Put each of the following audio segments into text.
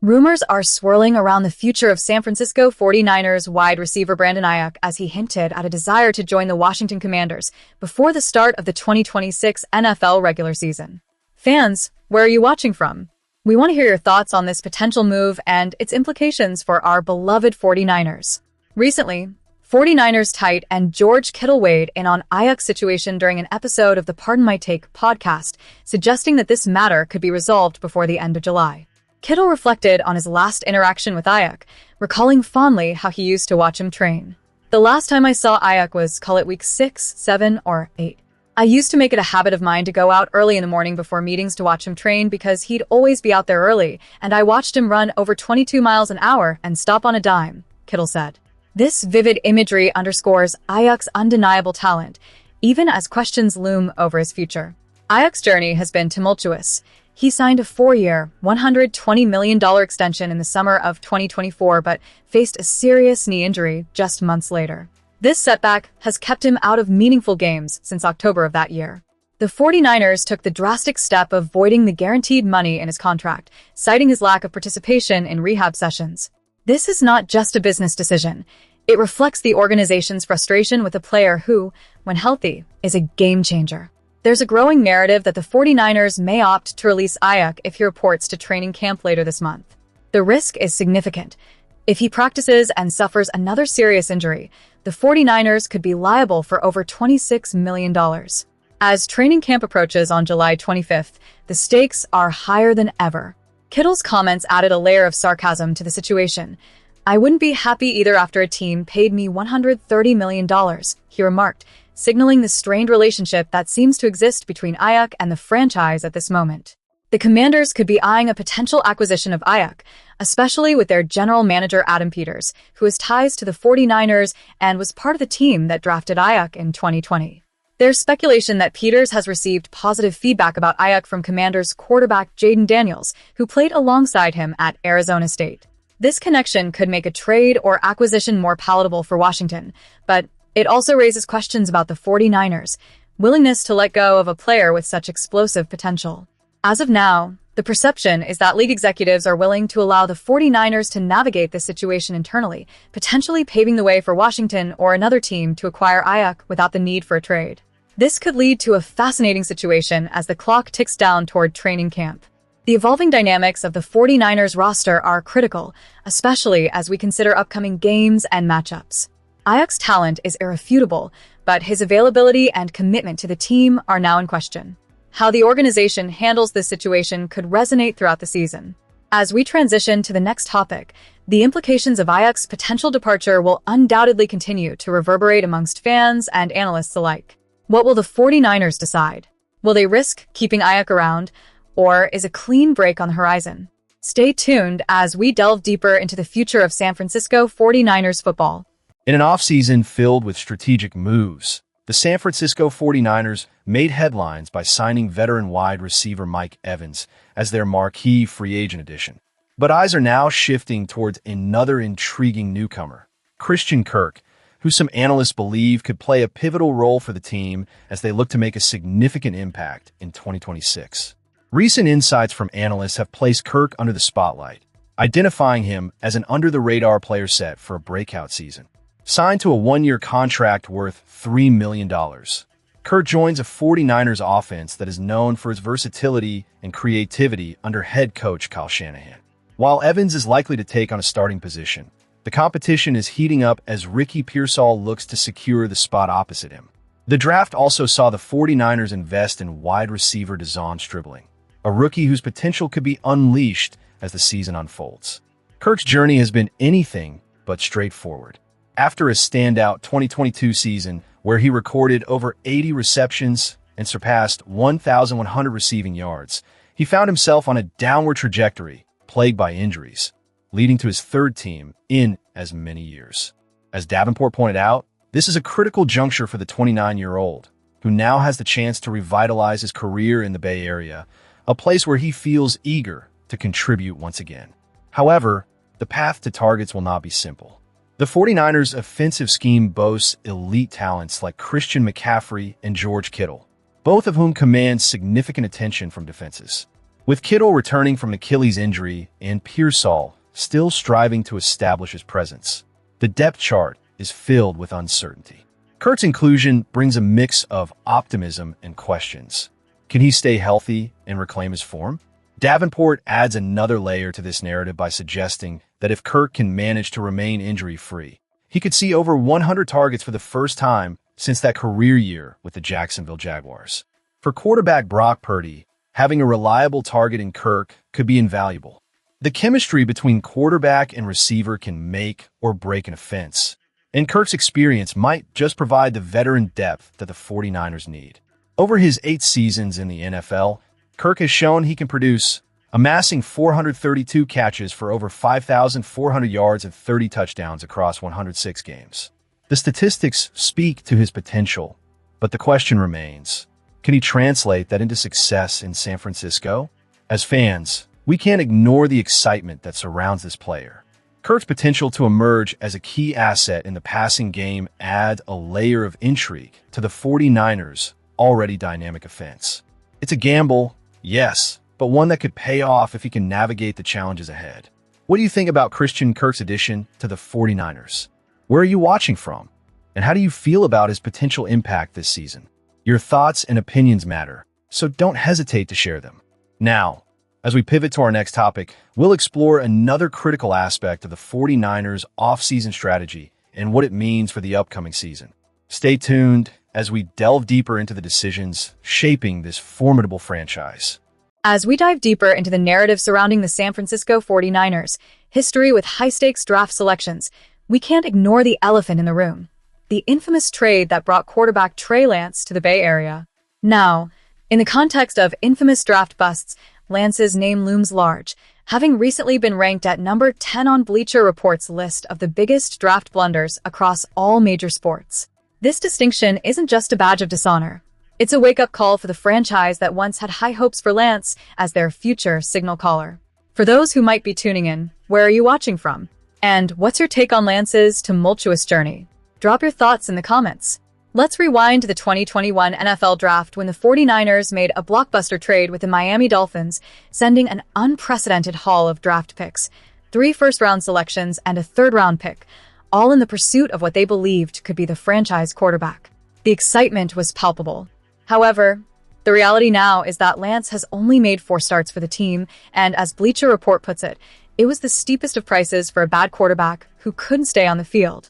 Rumors are swirling around the future of San Francisco 49ers wide receiver Brandon Aiyuk as he hinted at a desire to join the Washington Commanders before the start of the 2026 NFL regular season. Fans, where are you watching from? We want to hear your thoughts on this potential move and its implications for our beloved 49ers. Recently, 49ers tight end George Kittle weighed in on Aiyuk's situation during an episode of the Pardon My Take podcast, suggesting that this matter could be resolved before the end of July. Kittle reflected on his last interaction with Aiyuk, recalling fondly how he used to watch him train. The last time I saw Aiyuk was, call it week 6, 7, or 8. I used to make it a habit of mine to go out early in the morning before meetings to watch him train because he'd always be out there early, and I watched him run over 22 miles an hour and stop on a dime, Kittle said. This vivid imagery underscores Aiyuk's undeniable talent, even as questions loom over his future. Aiyuk's journey has been tumultuous. He signed a 4-year, $120 million extension in the summer of 2024, but faced a serious knee injury just months later. This setback has kept him out of meaningful games since October of that year. The 49ers took the drastic step of voiding the guaranteed money in his contract, citing his lack of participation in rehab sessions. This is not just a business decision. It reflects the organization's frustration with a player who, when healthy, is a game changer. There's a growing narrative that the 49ers may opt to release Aiyuk if he reports to training camp later this month. The risk is significant. If he practices and suffers another serious injury, the 49ers could be liable for over $26 million. As training camp approaches on July 25th, the stakes are higher than ever. Kittle's comments added a layer of sarcasm to the situation. "I wouldn't be happy either after a team paid me $130 million, he remarked, signaling the strained relationship that seems to exist between Aiyuk and the franchise at this moment. The Commanders could be eyeing a potential acquisition of Aiyuk, especially with their general manager Adam Peters, who has ties to the 49ers and was part of the team that drafted Aiyuk in 2020. There's speculation that Peters has received positive feedback about Aiyuk from Commanders quarterback Jaden Daniels, who played alongside him at Arizona State. This connection could make a trade or acquisition more palatable for Washington, but it also raises questions about the 49ers' willingness to let go of a player with such explosive potential. As of now, the perception is that league executives are willing to allow the 49ers to navigate this situation internally, potentially paving the way for Washington or another team to acquire Aiyuk without the need for a trade. This could lead to a fascinating situation as the clock ticks down toward training camp. The evolving dynamics of the 49ers roster are critical, especially as we consider upcoming games and matchups. Aiyuk's talent is irrefutable, but his availability and commitment to the team are now in question. How the organization handles this situation could resonate throughout the season. As we transition to the next topic, the implications of Aiyuk's potential departure will undoubtedly continue to reverberate amongst fans and analysts alike. What will the 49ers decide? Will they risk keeping Aiyuk around, or is a clean break on the horizon? Stay tuned as we delve deeper into the future of San Francisco 49ers football. In an offseason filled with strategic moves, the San Francisco 49ers made headlines by signing veteran wide receiver Mike Evans as their marquee free agent addition. But eyes are now shifting towards another intriguing newcomer, Christian Kirk, who some analysts believe could play a pivotal role for the team as they look to make a significant impact in 2026. Recent insights from analysts have placed Kirk under the spotlight, identifying him as an under-the-radar player set for a breakout season. Signed to a 1-year contract worth $3 million, Kirk joins a 49ers offense that is known for its versatility and creativity under head coach Kyle Shanahan. While Evans is likely to take on a starting position, the competition is heating up as Ricky Pearsall looks to secure the spot opposite him. The draft also saw the 49ers invest in wide receiver Devon Stribling, a rookie whose potential could be unleashed as the season unfolds. Kirk's journey has been anything but straightforward. After a standout 2022 season where he recorded over 80 receptions and surpassed 1,100 receiving yards, he found himself on a downward trajectory, plagued by injuries, leading to his third team in as many years. As Davenport pointed out, this is a critical juncture for the 29-year-old, who now has the chance to revitalize his career in the Bay Area, a place where he feels eager to contribute once again. However, the path to targets will not be simple. The 49ers' offensive scheme boasts elite talents like Christian McCaffrey and George Kittle, both of whom command significant attention from defenses. With Kittle returning from Achilles injury and Pearsall still striving to establish his presence, the depth chart is filled with uncertainty. Kirk's inclusion brings a mix of optimism and questions. Can he stay healthy and reclaim his form? Davenport adds another layer to this narrative by suggesting that if Kirk can manage to remain injury-free, he could see over 100 targets for the first time since that career year with the Jacksonville Jaguars. For quarterback Brock Purdy, having a reliable target in Kirk could be invaluable. The chemistry between quarterback and receiver can make or break an offense, and Kirk's experience might just provide the veteran depth that the 49ers need. Over his 8 seasons in the NFL, Kirk has shown he can produce, amassing 432 catches for over 5,400 yards and 30 touchdowns across 106 games. The statistics speak to his potential, but the question remains, can he translate that into success in San Francisco? As fans, we can't ignore the excitement that surrounds this player. Kirk's potential to emerge as a key asset in the passing game adds a layer of intrigue to the 49ers' already dynamic offense. It's a gamble, yes, but one that could pay off if he can navigate the challenges ahead. What do you think about Christian Kirk's addition to the 49ers? Where are you watching from? And how do you feel about his potential impact this season? Your thoughts and opinions matter, so don't hesitate to share them. Now, as we pivot to our next topic, we'll explore another critical aspect of the 49ers' offseason strategy and what it means for the upcoming season. Stay tuned as we delve deeper into the decisions shaping this formidable franchise. As we dive deeper into the narrative surrounding the San Francisco 49ers, history with high-stakes draft selections, we can't ignore the elephant in the room, the infamous trade that brought quarterback Trey Lance to the Bay Area. Now, in the context of infamous draft busts, Lance's name looms large, having recently been ranked at number 10 on Bleacher Report's list of the biggest draft blunders across all major sports. This distinction isn't just a badge of dishonor. It's a wake-up call for the franchise that once had high hopes for Lance as their future signal caller. For those who might be tuning in, where are you watching from? And what's your take on Lance's tumultuous journey? Drop your thoughts in the comments. Let's rewind to the 2021 NFL Draft when the 49ers made a blockbuster trade with the Miami Dolphins, sending an unprecedented haul of draft picks, 3 first-round selections and a third-round pick, all in the pursuit of what they believed could be the franchise quarterback. The excitement was palpable. However, the reality now is that Lance has only made 4 starts for the team, and as Bleacher Report puts it, it was the steepest of prices for a bad quarterback who couldn't stay on the field.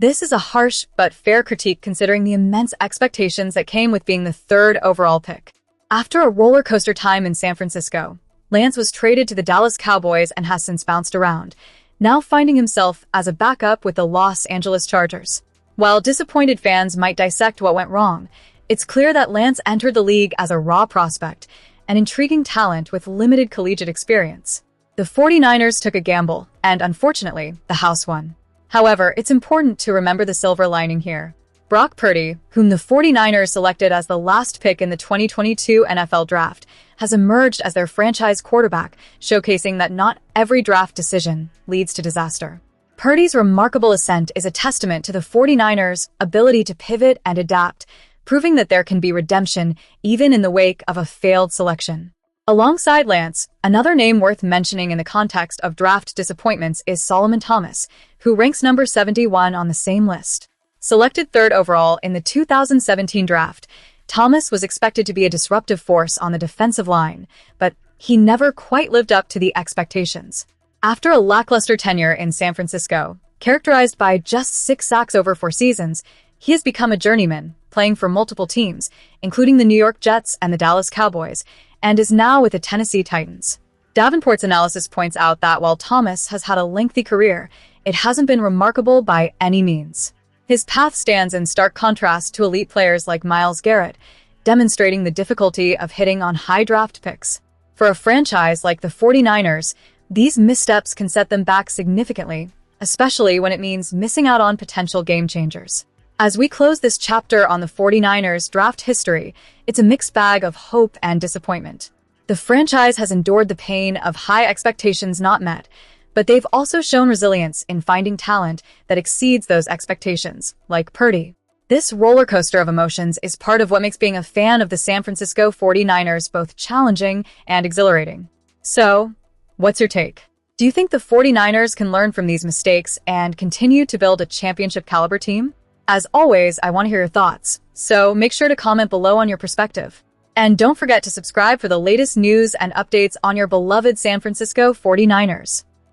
This is a harsh but fair critique considering the immense expectations that came with being the 3rd overall pick. After a roller coaster time in San Francisco, Lance was traded to the Dallas Cowboys and has since bounced around, now finding himself as a backup with the Los Angeles Chargers. While disappointed fans might dissect what went wrong, it's clear that Lance entered the league as a raw prospect, an intriguing talent with limited collegiate experience. The 49ers took a gamble, and unfortunately, the house won. However, it's important to remember the silver lining here. Brock Purdy, whom the 49ers selected as the last pick in the 2022 NFL Draft, has emerged as their franchise quarterback, showcasing that not every draft decision leads to disaster. Purdy's remarkable ascent is a testament to the 49ers' ability to pivot and adapt, proving that there can be redemption even in the wake of a failed selection. Alongside Lance, another name worth mentioning in the context of draft disappointments is Solomon Thomas, who ranks number 71 on the same list. Selected 3rd overall in the 2017 draft, Thomas was expected to be a disruptive force on the defensive line, but he never quite lived up to the expectations. After a lackluster tenure in San Francisco, characterized by just 6 sacks over 4 seasons, he has become a journeyman, playing for multiple teams, including the New York Jets and the Dallas Cowboys, and is now with the Tennessee Titans. Davenport's analysis points out that while Thomas has had a lengthy career, it hasn't been remarkable by any means. His path stands in stark contrast to elite players like Myles Garrett, demonstrating the difficulty of hitting on high draft picks. For a franchise like the 49ers, these missteps can set them back significantly, especially when it means missing out on potential game changers. As we close this chapter on the 49ers' draft history, it's a mixed bag of hope and disappointment. The franchise has endured the pain of high expectations not met, but they've also shown resilience in finding talent that exceeds those expectations, like Purdy. This roller coaster of emotions is part of what makes being a fan of the San Francisco 49ers both challenging and exhilarating. So, what's your take? Do you think the 49ers can learn from these mistakes and continue to build a championship-caliber team? As always, I want to hear your thoughts, so make sure to comment below on your perspective. And don't forget to subscribe for the latest news and updates on your beloved San Francisco 49ers.